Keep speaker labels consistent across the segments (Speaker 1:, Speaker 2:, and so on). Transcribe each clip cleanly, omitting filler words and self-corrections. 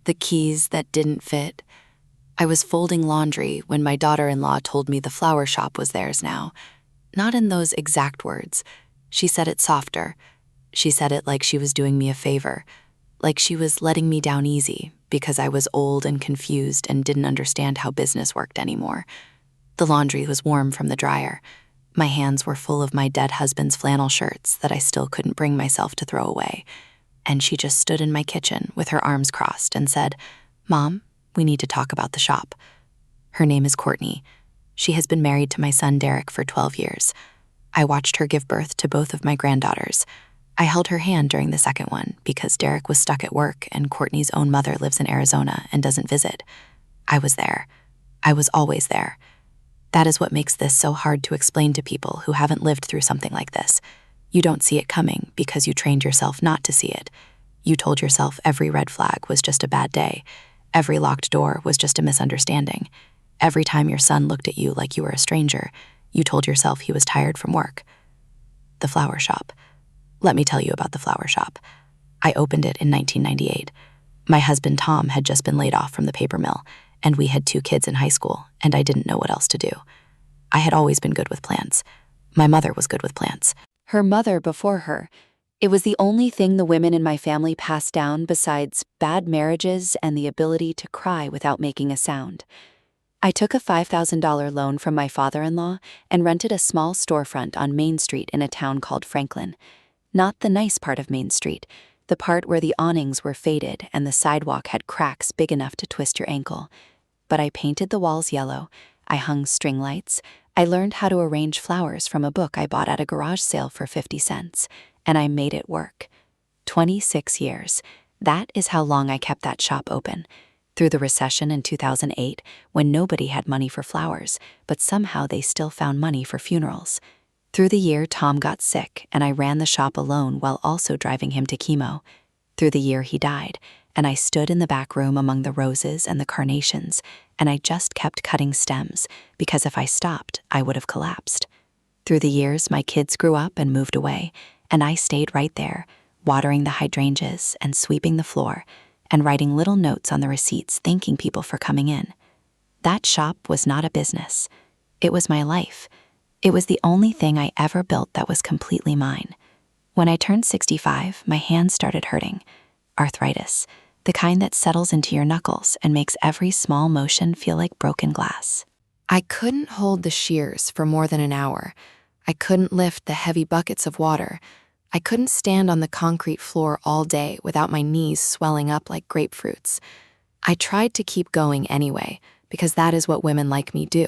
Speaker 1: the keys that didn't fit. I was folding laundry when my daughter-in-law told me the flower shop was theirs now. Not in those exact words. She said it softer. She said it like she was doing me a favor, like she was letting me down easy because I was old and confused and didn't understand how business worked anymore. The laundry was warm from the dryer. My hands were full of my dead husband's flannel shirts that I still couldn't bring myself to throw away. And she just stood in my kitchen with her arms crossed and said, "Mom, we need to talk about the shop." Her name is Courtney. She has been married to my son Derek for 12 years. I watched her give birth to both of my granddaughters. I held her hand during the second one because Derek was stuck at work and Courtney's own mother lives in Arizona and doesn't visit. I was there. I was always there. That is what makes this so hard to explain to people who haven't lived through something like this. You don't see it coming because you trained yourself not to see it. You told yourself every red flag was just a bad day. Every locked door was just a misunderstanding. Every time your son looked at you like you were a stranger, you told yourself he was tired from work. The flower shop. Let me tell you about the flower shop. I opened it in 1998. My husband Tom had just been laid off from the paper mill, and we had 2 kids in high school, and I didn't know what else to do. I had always been good with plants. My mother was good with plants.
Speaker 2: Her mother before her. It was the only thing the women in my family passed down besides bad marriages and the ability to cry without making a sound. I took a $5,000 loan from my father-in-law and rented a small storefront on Main Street in a town called Franklin. Not the nice part of Main Street, the part where the awnings were faded and the sidewalk had cracks big enough to twist your ankle. But I painted the walls yellow, I hung string lights, I learned how to arrange flowers from a book I bought at a garage sale for 50 cents, and I made it work. 26 years. That is how long I kept that shop open. Through the recession in 2008, when nobody had money for flowers, but somehow they still found money for funerals. Through the year, Tom got sick, and I ran the shop alone while also driving him to chemo. Through the year, he died, and I stood in the back room among the roses and the carnations, and I just kept cutting stems, because if I stopped, I would have collapsed. Through the years, my kids grew up and moved away, and I stayed right there, watering the hydrangeas and sweeping the floor, and writing little notes on the receipts thanking people for coming in. That shop was not a business. It was my life. It was the only thing I ever built that was completely mine. When I turned 65, my hands started hurting. Arthritis, the kind that settles into your knuckles and makes every small motion feel like broken glass. I couldn't hold the shears for more than an hour. I couldn't lift the heavy buckets of water. I couldn't stand on the concrete floor all day without my knees swelling up like grapefruits. I tried to keep going anyway, because that is what women like me do.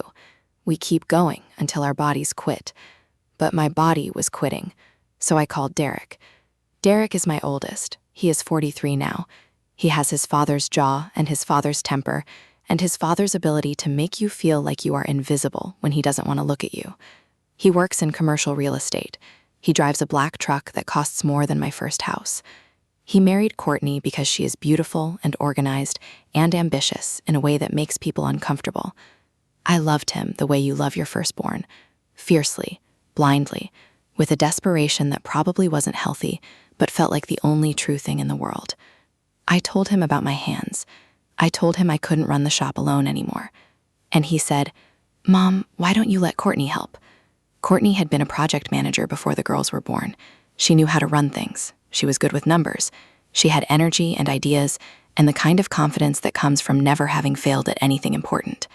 Speaker 2: We keep going until our bodies quit. But my body was quitting, so I called Derek. Derek is my oldest. He is 43 now. He has his father's jaw and his father's temper, and his father's ability to make you feel like you are invisible when he doesn't want to look at you. He works in commercial real estate. He drives a black truck that costs more than my first house. He married Courtney because she is beautiful and organized and ambitious in a way that makes people uncomfortable. I loved him the way you love your firstborn, fiercely, blindly, with a desperation that probably wasn't healthy, but felt like the only true thing in the world. I told him about my hands. I told him I couldn't run the shop alone anymore. And he said, "Mom, why don't you let Courtney help?" Courtney had been a project manager before the girls were born. She knew how to run things. She was good with numbers. She had energy and ideas, and the kind of confidence that comes from never having failed at anything important.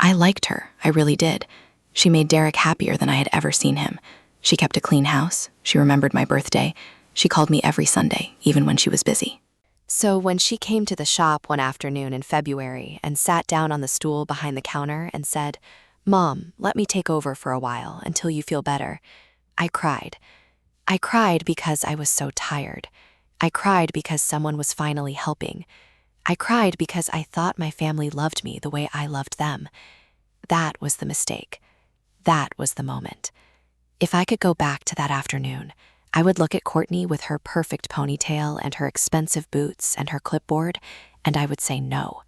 Speaker 2: I liked her, I really did. She made Derek happier than I had ever seen him. She kept a clean house. She remembered my birthday. She called me every Sunday, even when she was busy. So when she came to the shop one afternoon in February and sat down on the stool behind the counter and said, "Mom, let me take over for a while until you feel better," I cried. I cried because I was so tired. I cried because someone was finally helping. I cried because I thought my family loved me the way I loved them. That was the mistake. That was the moment. If I could go back to that afternoon, I would look at Courtney with her perfect ponytail and her expensive boots and her clipboard, and I would say no.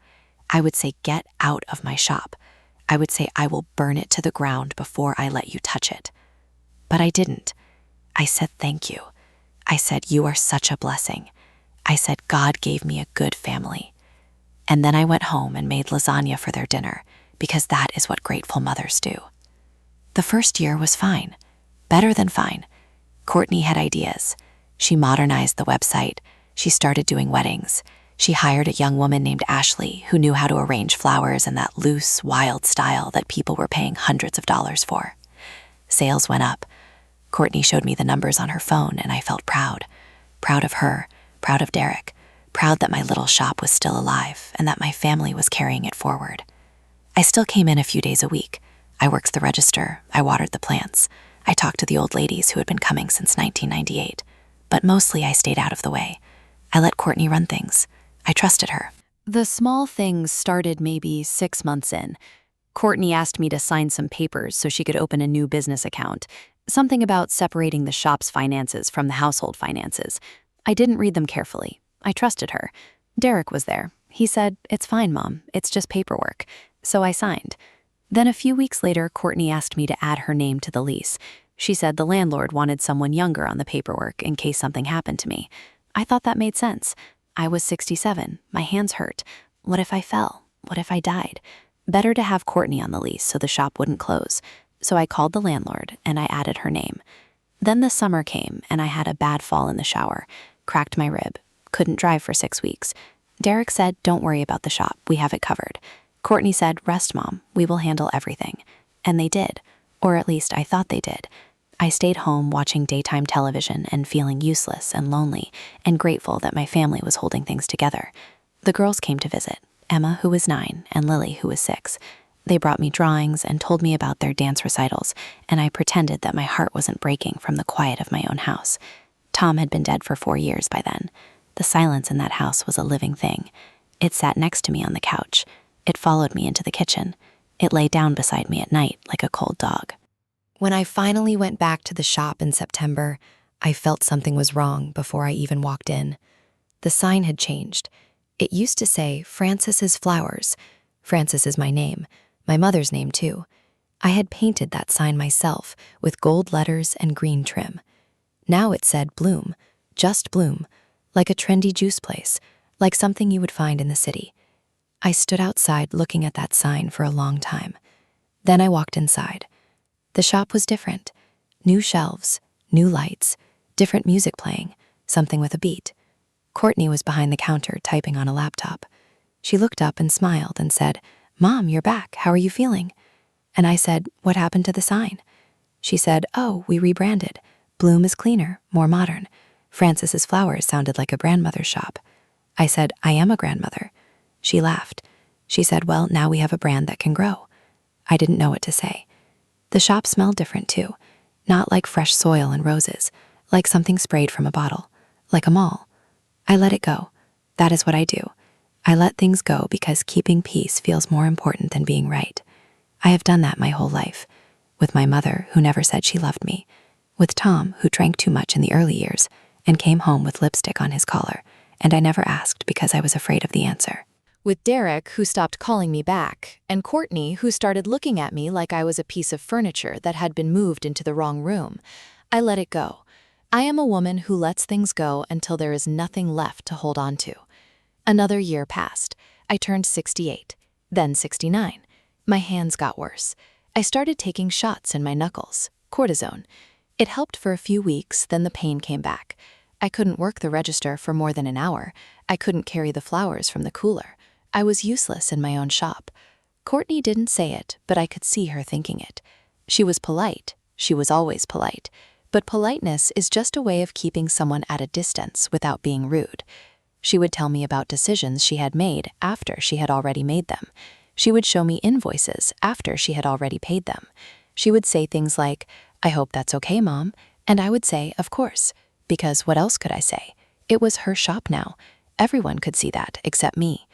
Speaker 2: I would say, "Get out of my shop." I would say, "I will burn it to the ground before I let you touch it." But I didn't. I said, "Thank you." I said, "You are such a blessing." I said, "God gave me a good family."
Speaker 1: And then I went home and made lasagna for their dinner, because that is what grateful mothers do. The first year was fine, better than fine. Courtney had ideas. She modernized the website. She started doing weddings. She hired a young woman named Ashley who knew how to arrange flowers in that loose, wild style that people were paying hundreds of dollars for. Sales went up. Courtney showed me the numbers on her phone, and I felt proud. Proud of her, proud of Derek, proud that my little shop was still alive and that my family was carrying it forward. I still came in a few days a week. I worked the register. I watered the plants. I talked to the old ladies who had been coming since 1998. But mostly I stayed out of the way. I let Courtney run things. I trusted her.
Speaker 2: The small things started maybe 6 months in. Courtney asked me to sign some papers so she could open a new business account. Something about separating the shop's finances from the household finances. I didn't read them carefully. I trusted her. Derek was there. He said, "It's fine, Mom. It's just paperwork." So I signed. Then a few weeks later, Courtney asked me to add her name to the lease. She said the landlord wanted someone younger on the paperwork in case something happened to me. I thought that made sense. I was 67. My hands hurt. What if I fell? What if I died? Better to have Courtney on the lease so the shop wouldn't close. So I called the landlord and I added her name. Then the summer came and I had a bad fall in the shower. Cracked my rib. Couldn't drive for 6 weeks. Derek said, "Don't worry about the shop. We have it covered." Courtney said, "Rest, Mom. We will handle everything." And they did. Or at least I thought they did. I stayed home watching daytime television and feeling useless and lonely and grateful that my family was holding things together. The girls came to visit, Emma, who was 9, and Lily, who was 6. They brought me drawings and told me about their dance recitals, and I pretended that my heart wasn't breaking from the quiet of my own house. Tom had been dead for 4 years by then. The silence in that house was a living thing. It sat next to me on the couch. It followed me into the kitchen. It lay down beside me at night like a cold dog. When I finally went back to the shop in September, I felt something was wrong before I even walked in. The sign had changed. It used to say, "Francis's Flowers." Francis is my name, my mother's name too. I had painted that sign myself with gold letters and green trim. Now it said Bloom, just Bloom, like a trendy juice place, like something you would find in the city. I stood outside looking at that sign for a long time. Then I walked inside. The shop was different. New shelves, new lights, different music playing, something with a beat. Courtney was behind the counter typing on a laptop. She looked up and smiled and said, "Mom, you're back. How are you feeling?" And I said, "What happened to the sign?" She said, "Oh, we rebranded. Bloom is cleaner, more modern. Francis's Flowers sounded like a grandmother's shop." I said, "I am a grandmother." She laughed. She said, "Well, now we have a brand that can grow." I didn't know what to say. The shop smelled different too. Not like fresh soil and roses, like something sprayed from a bottle, like a mall. I let it go. That is what I do. I let things go because keeping peace feels more important than being right. I have done that my whole life. With my mother, who never said she loved me. With Tom, who drank too much in the early years and came home with lipstick on his collar, and I never asked because I was afraid of the answer.
Speaker 3: With Derek, who stopped calling me back, and Courtney, who started looking at me like I was a piece of furniture that had been moved into the wrong room. I let it go. I am a woman who lets things go until there is nothing left to hold on to. Another year passed. I turned 68, then 69. My hands got worse. I started taking shots in my knuckles, cortisone. It helped for a few weeks, then the pain came back. I couldn't work the register for more than an hour. I couldn't carry the flowers from the cooler. I was useless in my own shop. Courtney didn't say it, but I could see her thinking it. She was polite. She was always polite. But politeness is just a way of keeping someone at a distance without being rude. She would tell me about decisions she had made after she had already made them. She would show me invoices after she had already paid them. She would say things like, "I hope that's okay, Mom." And I would say, "Of course," because what else could I say? It was her shop now. Everyone could see that, except me.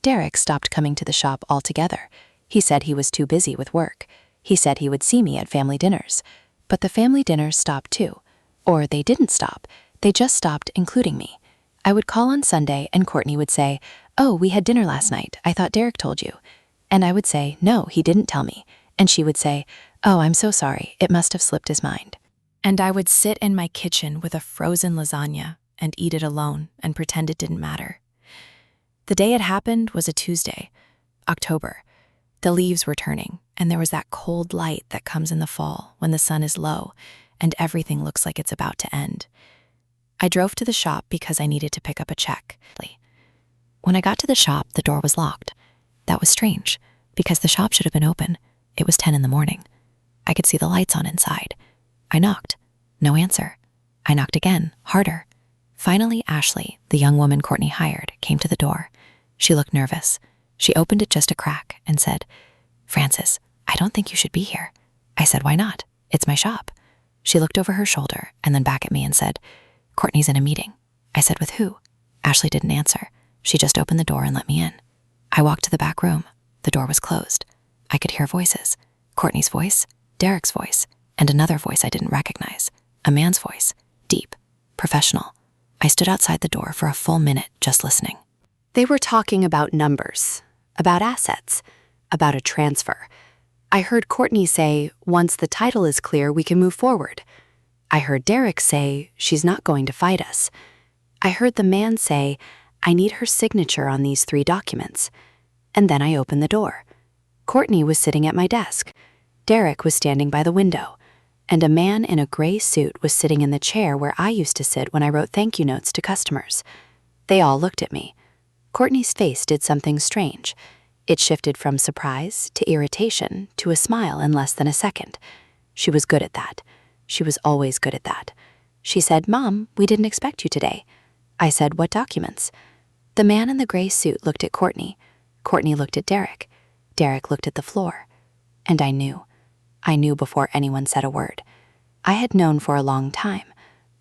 Speaker 3: Derek stopped coming to the shop altogether. He said he was too busy with work. He said he would see me at family dinners. But the family dinners stopped too. Or they didn't stop. They just stopped including me. I would call on Sunday and Courtney would say, "Oh, we had dinner last night. I thought Derek told you." And I would say, "No, he didn't tell me." And she would say, "Oh, I'm so sorry. It must have slipped his mind." And I would sit in my kitchen with a frozen lasagna and eat it alone and pretend it didn't matter. The day it happened was a Tuesday, October. The leaves were turning, and there was that cold light that comes in the fall when the sun is low and everything looks like it's about to end. I drove to the shop because I needed to pick up a check. When I got to the shop, the door was locked. That was strange, because the shop should have been open. It was 10 in the morning. I could see the lights on inside. I knocked. No answer. I knocked again, harder. Finally, Ashley, the young woman Courtney hired, came to the door. She looked nervous. She opened it just a crack and said, "Frances, I don't think you should be here." I said, "Why not? It's my shop." She looked over her shoulder and then back at me and said, "Courtney's in a meeting." I said, "With who?" Ashley didn't answer. She just opened the door and let me in. I walked to the back room. The door was closed. I could hear voices. Courtney's voice, Derek's voice, and another voice I didn't recognize. A man's voice, deep, professional. I stood outside the door for a full minute just listening.
Speaker 2: They were talking about numbers, about assets, about a transfer. I heard Courtney say, "Once the title is clear, we can move forward." I heard Derek say, "She's not going to fight us." I heard the man say, "I need her signature on these 3 documents." And then I opened the door. Courtney was sitting at my desk. Derek was standing by the window. And a man in a gray suit was sitting in the chair where I used to sit when I wrote thank you notes to customers. They all looked at me. Courtney's face did something strange. It shifted from surprise to irritation to a smile in less than a second. She was good at that. She was always good at that. She said, "Mom, we didn't expect you today." I said, "What documents?" The man in the gray suit looked at Courtney. Courtney looked at Derek. Derek looked at the floor. And I knew. I knew before anyone said a word. I had known for a long time.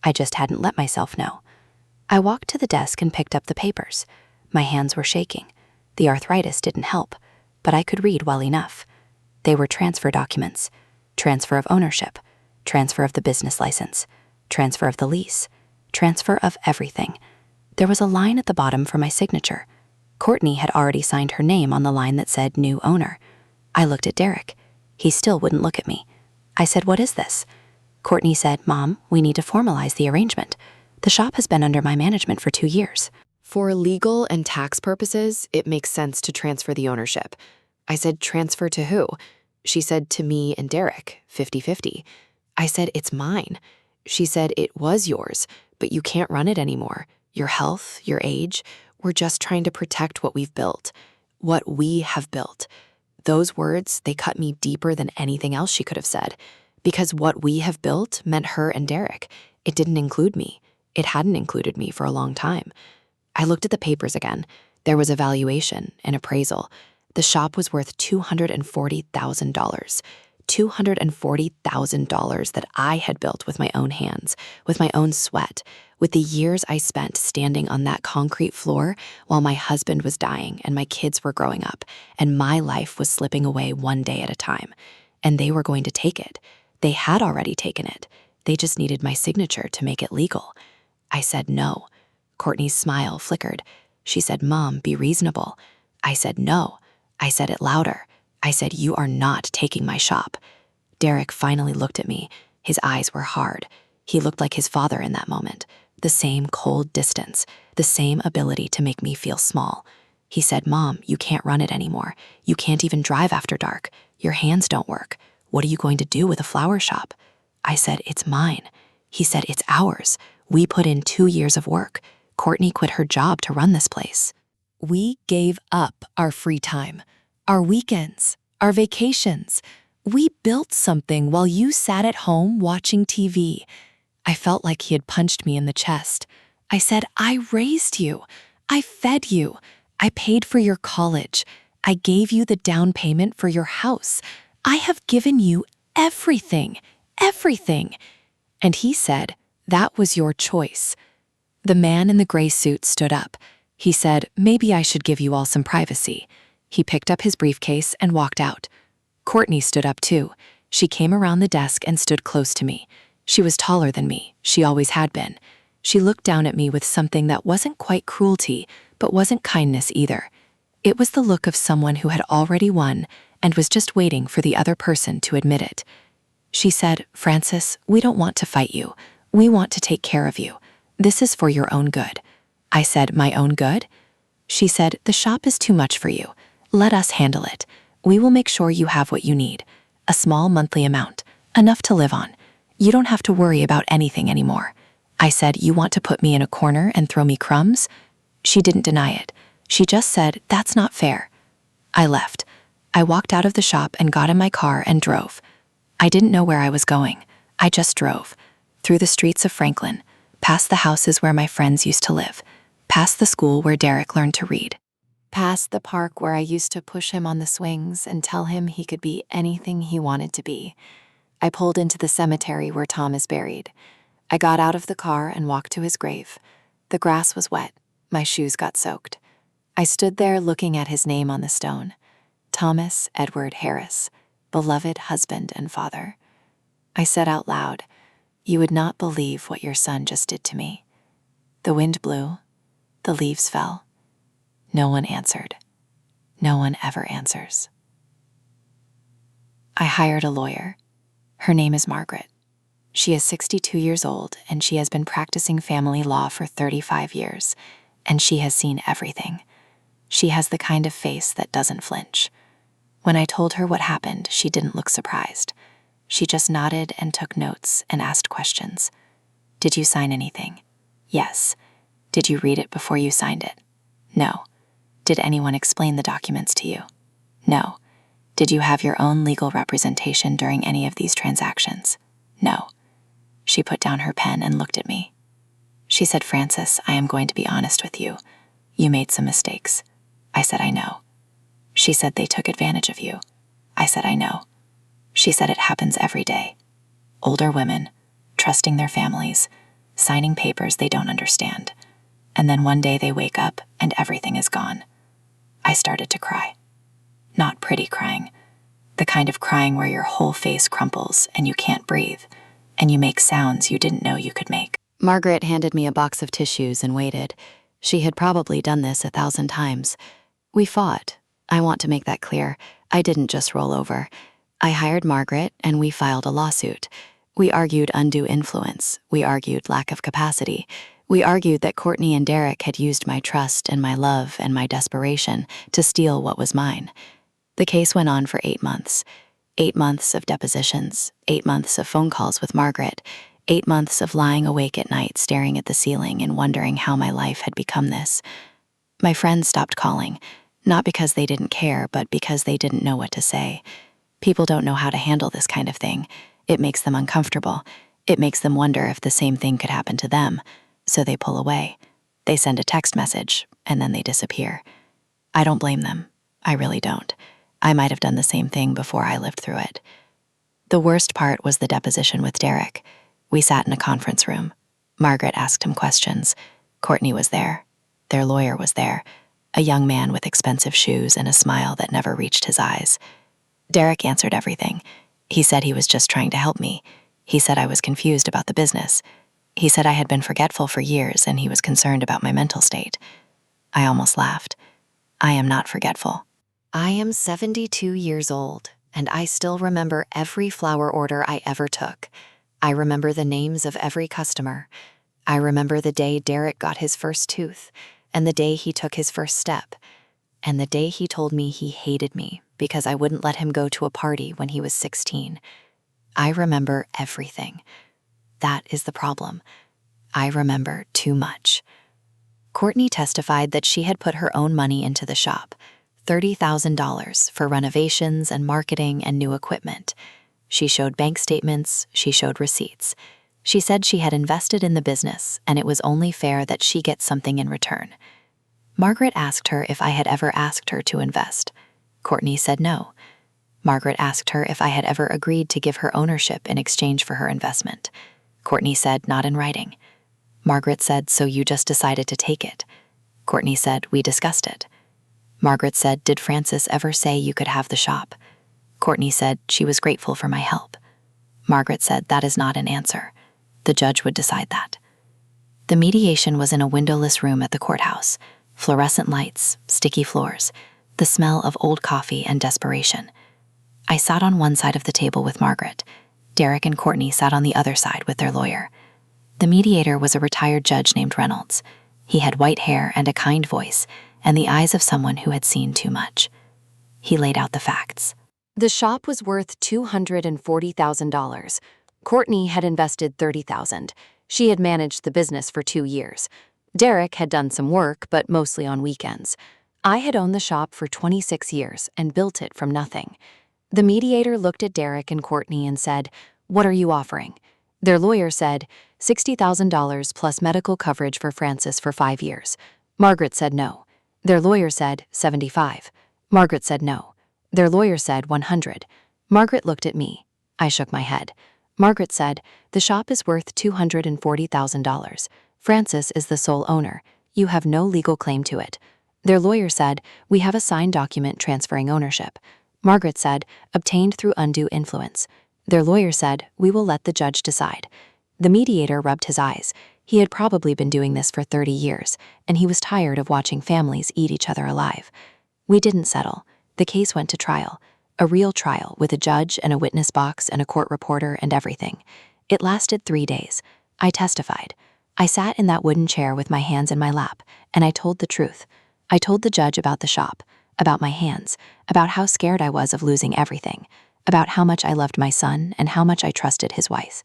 Speaker 2: I just hadn't let myself know. I walked to the desk and picked up the papers. My hands were shaking. The arthritis didn't help, but I could read well enough. They were transfer documents. Transfer of ownership. Transfer of the business license. Transfer of the lease. Transfer of everything. There was a line at the bottom for my signature. Courtney had already signed her name on the line that said new owner. I looked at Derek. He still wouldn't look at me. I said, "What is this?" Courtney said, "Mom, we need to formalize the arrangement. The shop has been under my management for 2 years.
Speaker 1: For legal and tax purposes, it makes sense to transfer the ownership." I said, "Transfer to who?" She said, "To me and Derek, 50-50. I said, "It's mine." She said, "It was yours, but you can't run it anymore. Your health, your age, we're just trying to protect what we've built, what we have built." Those words, they cut me deeper than anything else she could have said, because what we have built meant her and Derek. It didn't include me. It hadn't included me for a long time. I looked at the papers again. There was a valuation, an appraisal. The shop was worth $240,000. $240,000 that I had built with my own hands, with my own sweat, with the years I spent standing on that concrete floor while my husband was dying and my kids were growing up and my life was slipping away one day at a time. And they were going to take it. They had already taken it. They just needed my signature to make it legal. I said no. Courtney's smile flickered. She said, "Mom, be reasonable." I said no. I said it louder. I said, "You are not taking my shop." Derek finally looked at me. His eyes were hard. He looked like his father in that moment. The same cold distance, the same ability to make me feel small. He said, "Mom, you can't run it anymore. You can't even drive after dark. Your hands don't work. What are you going to do with a flower shop?" I said, "It's mine." He said, "It's ours. We put in 2 years of work. Courtney quit her job to run this place."
Speaker 3: We gave up our free time, our weekends, our vacations. We built something while you sat at home watching TV. I felt like he had punched me in the chest. I said, "I raised you. I fed you. I paid for your college. I gave you the down payment for your house. I have given you everything, everything." And he said, "That was your choice." The man in the gray suit stood up. He said, "Maybe I should give you all some privacy." He picked up his briefcase and walked out. Courtney stood up too. She came around the desk and stood close to me. She was taller than me. She always had been. She looked down at me with something that wasn't quite cruelty, but wasn't kindness either. It was the look of someone who had already won and was just waiting for the other person to admit it. She said, "Frances, we don't want to fight you. We want to take care of you. This is for your own good." I said, "My own good?"
Speaker 1: She said, "The shop is too much for you. Let us handle it. We will make sure you have what you need. A small monthly amount, enough to live on. You don't have to worry about anything anymore." I said, "You want to put me in a corner and throw me crumbs?" She didn't deny it. She just said, "That's not fair." I left. I walked out of the shop and got in my car and drove. I didn't know where I was going. I just drove. Through the streets of Franklin, past the houses where my friends used to live, past the school where Derek learned to read, past the park where I used to push him on the swings and tell him he could be anything he wanted to be. I pulled into the cemetery where Tom is buried. I got out of the car and walked to his grave. The grass was wet. My shoes got soaked. I stood there looking at his name on the stone. Thomas Edward Harris, beloved husband and father. I said out loud, "You would not believe what your son just did to me." The wind blew. The leaves fell. No one answered. No one ever answers. I hired a lawyer. Her name is Margaret. She is 62 years old and she has been practicing family law for 35 years, and she has seen everything. She has the kind of face that doesn't flinch. When I told her what happened, she didn't look surprised. She just nodded and took notes and asked questions. "Did you sign anything?" "Yes." "Did you read it before you signed it?" "No." "Did anyone explain the documents to you?" "No." "Did you have your own legal representation during any of these transactions?" "No." She put down her pen and looked at me. She said, "Frances, I am going to be honest with you. You made some mistakes." I said, "I know." She said, "They took advantage of you." I said, "I know." She said, "It happens every day. Older women, trusting their families, signing papers they don't understand. And then one day they wake up and everything is gone." I started to cry. Not pretty crying. The kind of crying where your whole face crumples and you can't breathe, and you make sounds you didn't know you could make. Margaret handed me a box of tissues and waited. She had probably done this 1,000 times. We fought. I want to make that clear. I didn't just roll over. I hired Margaret and we filed a lawsuit. We argued undue influence. We argued lack of capacity. We argued that Courtney and Derek had used my trust and my love and my desperation to steal what was mine. The case went on for 8 months. 8 months of depositions, 8 months of phone calls with Margaret, 8 months of lying awake at night staring at the ceiling and wondering how my life had become this. My friends stopped calling, not because they didn't care, but because they didn't know what to say. People don't know how to handle this kind of thing. It makes them uncomfortable. It makes them wonder if the same thing could happen to them. So they pull away. They send a text message, and then they disappear. I don't blame them. I really don't. I might have done the same thing before I lived through it. The worst part was the deposition with Derek. We sat in a conference room. Margaret asked him questions. Courtney was there. Their lawyer was there. A young man with expensive shoes and a smile that never reached his eyes. Derek answered everything. He said he was just trying to help me. He said I was confused about the business. He said I had been forgetful for years and he was concerned about my mental state. I almost laughed. I am not forgetful. I am 72 years old, and I still remember every flower order I ever took. I remember the names of every customer. I remember the day Derek got his first tooth, and the day he took his first step, and the day he told me he hated me because I wouldn't let him go to a party when he was 16. I remember everything. That is the problem. I remember too much. Courtney testified that she had put her own money into the shop, $30,000 for renovations and marketing and new equipment. She showed bank statements, she showed receipts. She said she had invested in the business and it was only fair that she get something in return. Margaret asked her if I had ever asked her to invest. Courtney said no. Margaret asked her if I had ever agreed to give her ownership in exchange for her investment. Courtney said not in writing. Margaret said, "So you just decided to take it?" Courtney said, "We discussed it." Margaret said, "Did Frances ever say you could have the shop?" Courtney said she was grateful for my help. Margaret said that is not an answer. The judge would decide that. The mediation was in a windowless room at the courthouse. Fluorescent lights, sticky floors, the smell of old coffee and desperation. I sat on one side of the table with Margaret. Derek and Courtney sat on the other side with their lawyer. The mediator was a retired judge named Reynolds. He had white hair and a kind voice, and the eyes of someone who had seen too much. He laid out the facts.
Speaker 3: The shop was worth $240,000. Courtney had invested $30,000. She had managed the business for 2 years. Derek had done some work, but mostly on weekends. I had owned the shop for 26 years and built it from nothing. The mediator looked at Derek and Courtney and said, "What are you offering?" Their lawyer said, $60,000 plus medical coverage for Francis for 5 years. Margaret said no. Their lawyer said, 75. Margaret said no. Their lawyer said 100. Margaret looked at me. I shook my head. Margaret said, "The shop is worth $240,000. Francis is the sole owner. You have no legal claim to it." Their lawyer said, "We have a signed document transferring ownership." Margaret said, "Obtained through undue influence." Their lawyer said, "We will let the judge decide." The mediator rubbed his eyes. He had probably been doing this for 30 years, and he was tired of watching families eat each other alive. We didn't settle. The case went to trial. A real trial with a judge and a witness box and a court reporter and everything. It lasted 3 days. I testified. I sat in that wooden chair with my hands in my lap, and I told the truth. I told the judge about the shop, about my hands, about how scared I was of losing everything, about how much I loved my son and how much I trusted his wife.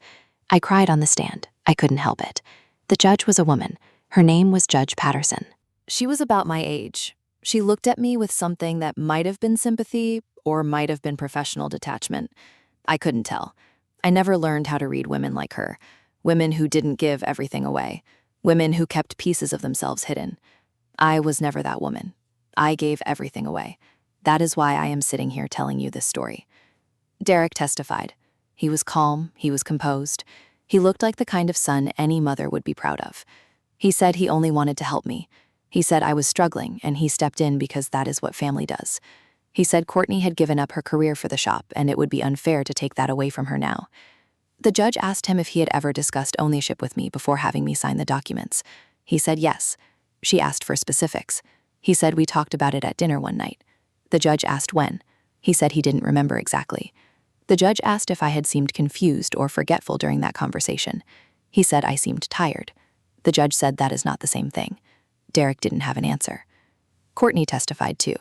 Speaker 3: I cried on the stand. I couldn't help it. The judge was a woman. Her name was Judge Patterson. She was about my age. She looked at me with something that might have been sympathy or might have been professional detachment. I couldn't tell. I never learned how to read women like her. Women who didn't give everything away. Women who kept pieces of themselves hidden. I was never that woman. I gave everything away. That is why I am sitting here telling you this story. Derek testified. He was calm, he was composed. He looked like the kind of son any mother would be proud of. He said he only wanted to help me. He said I was struggling, and he stepped in because that is what family does. He said Courtney had given up her career for the shop, and it would be unfair to take that away from her now. The judge asked him if he had ever discussed ownership with me before having me sign the documents. He said yes. She asked for specifics. He said we talked about it at dinner one night. The judge asked when. He said he didn't remember exactly. The judge asked if I had seemed confused or forgetful during that conversation. He said I seemed tired. The judge said that is not the same thing. Derek didn't have an answer. Courtney testified too.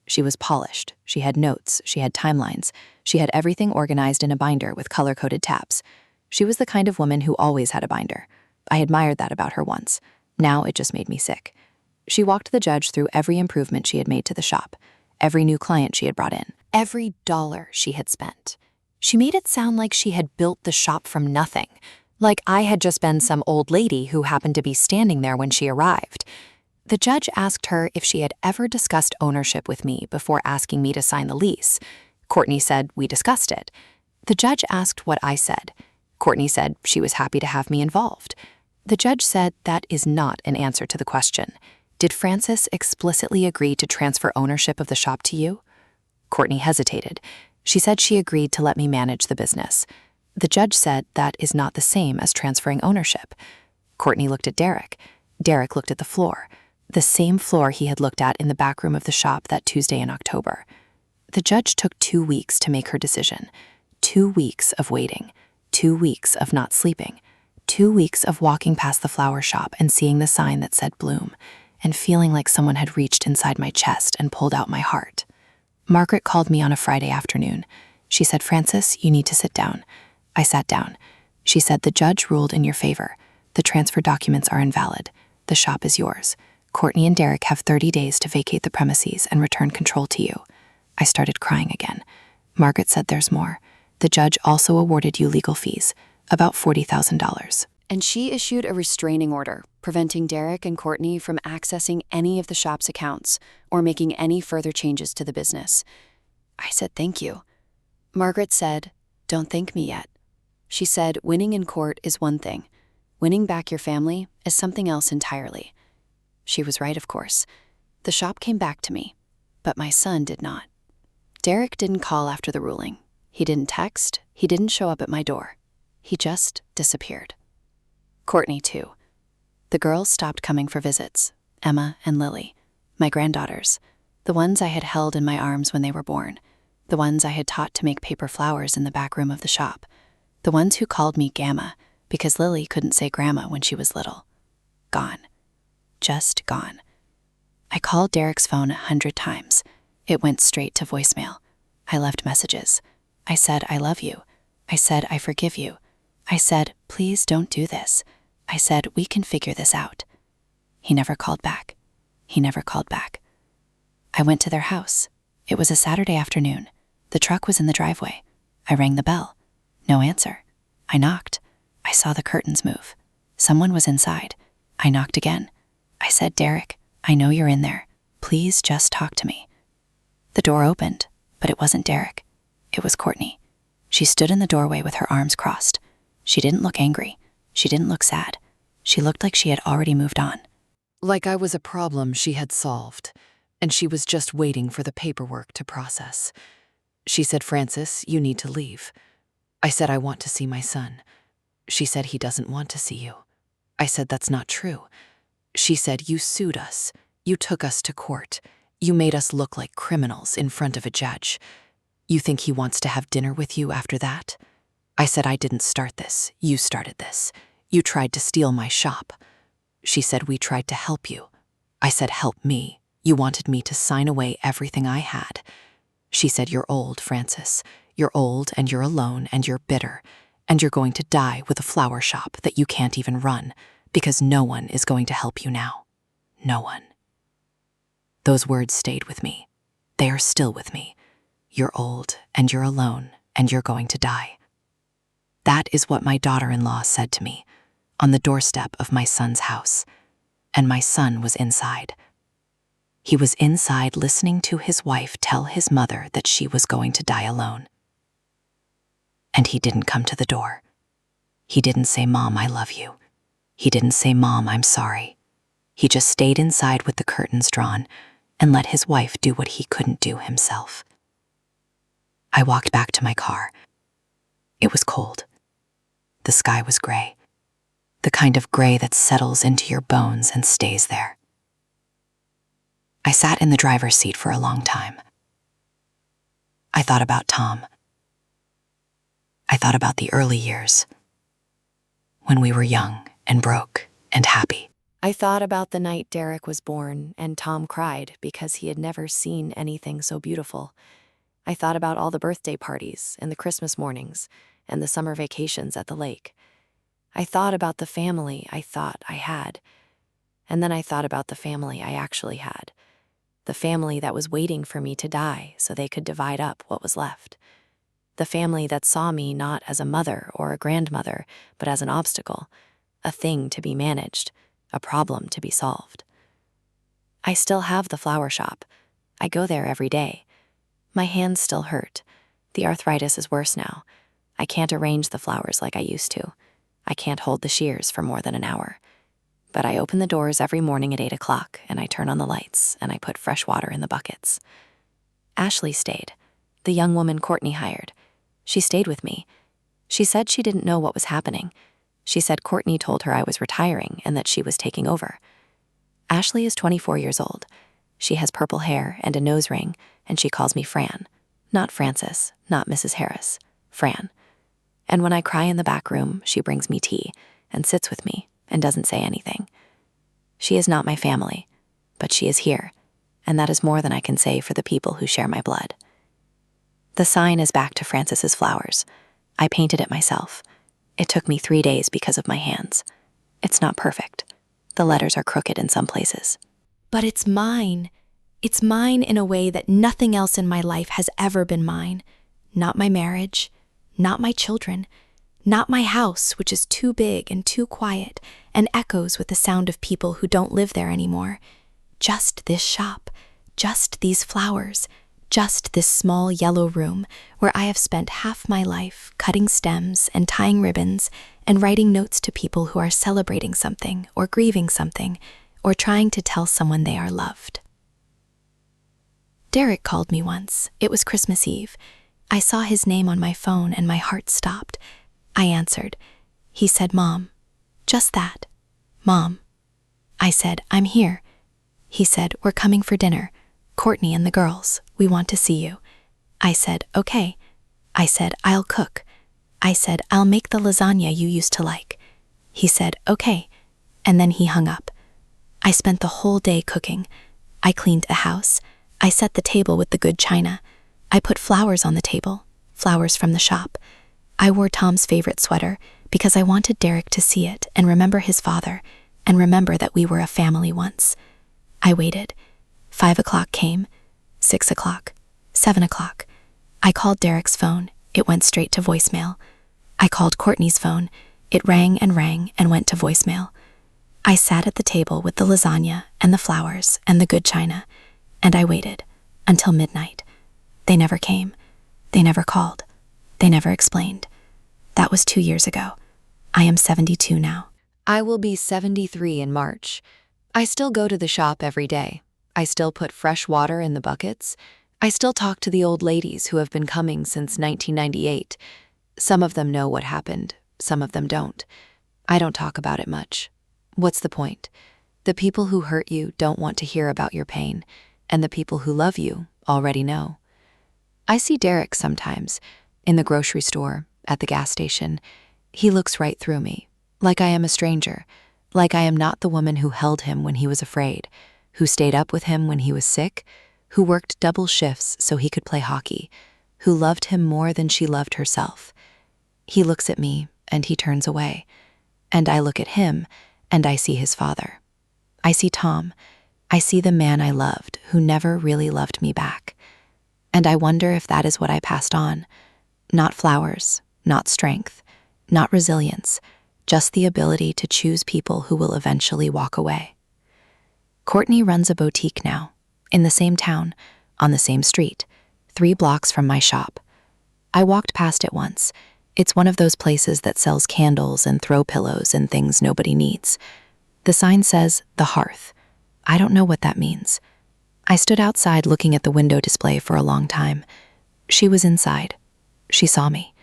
Speaker 3: She was polished. She had notes. She had timelines. She had everything organized in a binder with color-coded tabs. She was the kind of woman who always had a binder. I admired that about her once. Now it just made me sick. She walked the judge through every improvement she had made to the shop, every new client she had brought in,
Speaker 1: Every dollar she had spent. She made it sound like she had built the shop from nothing, like I had just been some old lady who happened to be standing there when she arrived. The judge asked her if she had ever discussed ownership with me before asking me to sign the lease. Courtney said we discussed it. The judge asked what I said. Courtney said she was happy to have me involved. The judge said that is not an answer to the question. Did Francis explicitly agree to transfer ownership of the shop to you? Courtney hesitated. She said she agreed to let me manage the business. The judge said that is not the same as transferring ownership. Courtney looked at Derek. Derek looked at the floor. The same floor he had looked at in the back room of the shop that Tuesday in October. The judge took 2 weeks to make her decision. 2 weeks of waiting. 2 weeks of not sleeping. 2 weeks of walking past the flower shop and seeing the sign that said bloom, and feeling like someone had reached inside my chest and pulled out my heart. Margaret called me on a Friday afternoon. She said, "Francis, you need to sit down." I sat down. She said, "The judge ruled in your favor. The transfer documents are invalid. The shop is yours. Courtney and Derek have 30 days to vacate the premises and return control to you." I started crying again. Margaret said there's more. The judge also awarded you legal fees, about $40,000.
Speaker 2: And she issued a restraining order, preventing Derek and Courtney from accessing any of the shop's accounts or making any further changes to the business. I said thank you. Margaret said, "Don't thank me yet." She said winning in court is one thing. Winning back your family is something else entirely. She was right, of course. The shop came back to me, but my son did not. Derek didn't call after the ruling. He didn't text. He didn't show up at my door. He just disappeared. Courtney, too. The girls stopped coming for visits. Emma and Lily, my granddaughters, the ones I had held in my arms when they were born, the ones I had taught to make paper flowers in the back room of the shop, the ones who called me Gamma because Lily couldn't say Grandma when she was little. Gone. Just gone. I called Derek's phone 100 times. It went straight to voicemail. I left messages. I said, I love you. I said, I forgive you. I said, please don't do this. I said, we can figure this out. He never called back. He never called back. I went to their house. It was a Saturday afternoon. The truck was in the driveway. I rang the bell. No answer. I knocked. I saw the curtains move. Someone was inside. I knocked again. I said, Derek, I know you're in there. Please just talk to me. The door opened, but it wasn't Derek. It was Courtney. She stood in the doorway with her arms crossed. She didn't look angry. She didn't look sad. She looked like she had already moved on.
Speaker 3: Like I was a problem she had solved, and she was just waiting for the paperwork to process. She said, Francis, you need to leave. I said, I want to see my son. She said, he doesn't want to see you. I said, that's not true. She said, you sued us. You took us to court. You made us look like criminals in front of a judge. You think he wants to have dinner with you after that? I said, I didn't start this. You started this. You tried to steal my shop. She said, we tried to help you. I said, help me. You wanted me to sign away everything I had. She said, you're old, Francis. You're old and you're alone and you're bitter. And you're going to die with a flower shop that you can't even run because no one is going to help you now. No one. Those words stayed with me. They are still with me. You're old and you're alone and you're going to die. That is what my daughter-in-law said to me on the doorstep of my son's house. And my son was inside. He was inside listening to his wife tell his mother that she was going to die alone. And he didn't come to the door. He didn't say, Mom, I love you. He didn't say, Mom, I'm sorry. He just stayed inside with the curtains drawn and let his wife do what he couldn't do himself. I walked back to my car. It was cold. The sky was gray. The kind of gray that settles into your bones and stays there. I sat in the driver's seat for a long time. I thought about Tom. I thought about the early years, when we were young and broke and happy.
Speaker 2: I thought about the night Derek was born and Tom cried because he had never seen anything so beautiful. I thought about all the birthday parties and the Christmas mornings and the summer vacations at the lake. I thought about the family I thought I had. And then I thought about the family I actually had. The family that was waiting for me to die so they could divide up what was left. The family that saw me not as a mother or a grandmother, but as an obstacle, a thing to be managed, a problem to be solved. I still have the flower shop. I go there every day. My hands still hurt. The arthritis is worse now. I can't arrange the flowers like I used to. I can't hold the shears for more than an hour. But I open the doors every morning at 8 o'clock, and I turn on the lights, and I put fresh water in the buckets. Ashley stayed, the young woman Courtney hired. She stayed with me. She said she didn't know what was happening. She said Courtney told her I was retiring and that she was taking over. Ashley is 24 years old. She has purple hair and a nose ring, and she calls me Fran. Not Francis, not Mrs. Harris, Fran. And when I cry in the back room, she brings me tea and sits with me and doesn't say anything. She is not my family, but she is here, and that is more than I can say for the people who share my blood. The sign is back to Francis's flowers. I painted it myself. It took me 3 days because of my hands. It's not perfect. The letters are crooked in some places.
Speaker 4: But it's mine. It's mine in a way that nothing else in my life has ever been mine. Not my marriage, not my children, not my house, which is too big and too quiet and echoes with the sound of people who don't live there anymore. Just this shop, just these flowers, just this small yellow room where I have spent half my life cutting stems and tying ribbons and writing notes to people who are celebrating something or grieving something or trying to tell someone they are loved. Derek called me once. It was Christmas Eve. I saw his name on my phone and my heart stopped. I answered. He said, Mom. Just that. Mom. I said, I'm here. He said, we're coming for dinner. Courtney and the girls. We want to see you. I said, okay. I said, I'll cook. I said, I'll make the lasagna you used to like. He said, okay. And then he hung up. I spent the whole day cooking. I cleaned the house. I set the table with the good china. I put flowers on the table, flowers from the shop. I wore Tom's favorite sweater because I wanted Derek to see it and remember his father and remember that we were a family once. I waited. 5 o'clock came, 6 o'clock, 7 o'clock. I called Derek's phone. It went straight to voicemail. I called Courtney's phone. It rang and went to voicemail. I sat at the table with the lasagna and the flowers and the good china, and I waited until midnight. They never came. They never called. They never explained. That was 2 years ago. I am 72 now.
Speaker 3: I will be 73 in March. I still go to the shop every day. I still put fresh water in the buckets. I still talk to the old ladies who have been coming since 1998. Some of them know what happened. Some of them don't. I don't talk about it much. What's the point? The people who hurt you don't want to hear about your pain, and the people who love you already know. I see Derek sometimes, in the grocery store, at the gas station. He looks right through me, like I am a stranger, like I am not the woman who held him when he was afraid, who stayed up with him when he was sick, who worked double shifts so he could play hockey, who loved him more than she loved herself. He looks at me, and he turns away. And I look at him, and I see his father. I see Tom. I see the man I loved who never really loved me back. And I wonder if that is what I passed on. Not flowers, not strength, not resilience, just the ability to choose people who will eventually walk away. Courtney runs a boutique now, in the same town, on the same street, 3 blocks from my shop. I walked past it once. It's one of those places that sells candles and throw pillows and things nobody needs. The sign says, The Hearth. I don't know what that means. I stood outside looking at the window display for a long time. She was inside. She saw me.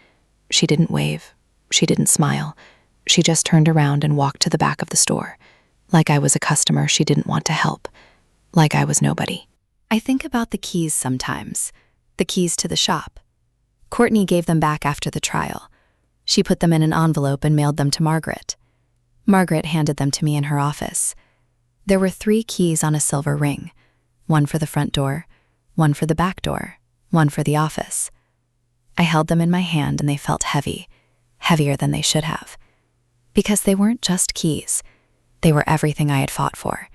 Speaker 3: She didn't wave. She didn't smile. She just turned around and walked to the back of the store, like I was a customer she didn't want to help, like I was nobody.
Speaker 1: I think about the keys sometimes, the keys to the shop. Courtney gave them back after the trial. She put them in an envelope and mailed them to Margaret. Margaret handed them to me in her office. There were 3 keys on a silver ring, one for the front door, one for the back door, one for the office. I held them in my hand and they felt heavy, heavier than they should have. Because they weren't just keys. They were everything I had fought for,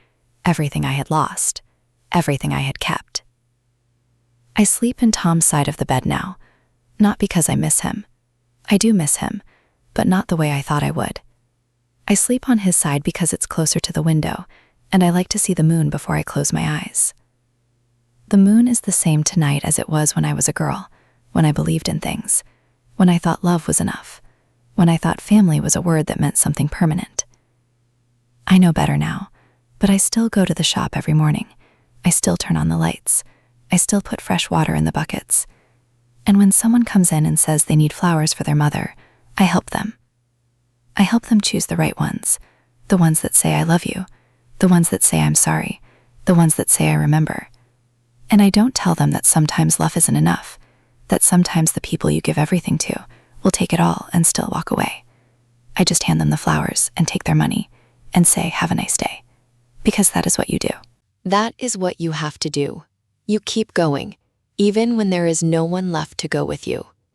Speaker 1: everything I had lost, everything I had kept. I sleep in Tom's side of the bed now, not because I miss him. I do miss him, but not the way I thought I would. I sleep on his side because it's closer to the window, and I like to see the moon before I close my eyes. The moon is the same tonight as it was when I was a girl, when I believed in things, when I thought love was enough, when I thought family was a word that meant something permanent. I know better now, but I still go to the shop every morning. I still turn on the lights. I still put fresh water in the buckets. And when someone comes in and says they need flowers for their mother, I help them. I help them choose the right ones, the ones that say I love you, the ones that say I'm sorry, the ones that say I remember. And I don't tell them that sometimes love isn't enough, that sometimes the people you give everything to will take it all and still walk away. I just hand them the flowers and take their money and say, have a nice day, because that is what you do.
Speaker 3: That is what you have to do. You keep going, even when there is no one left to go with you.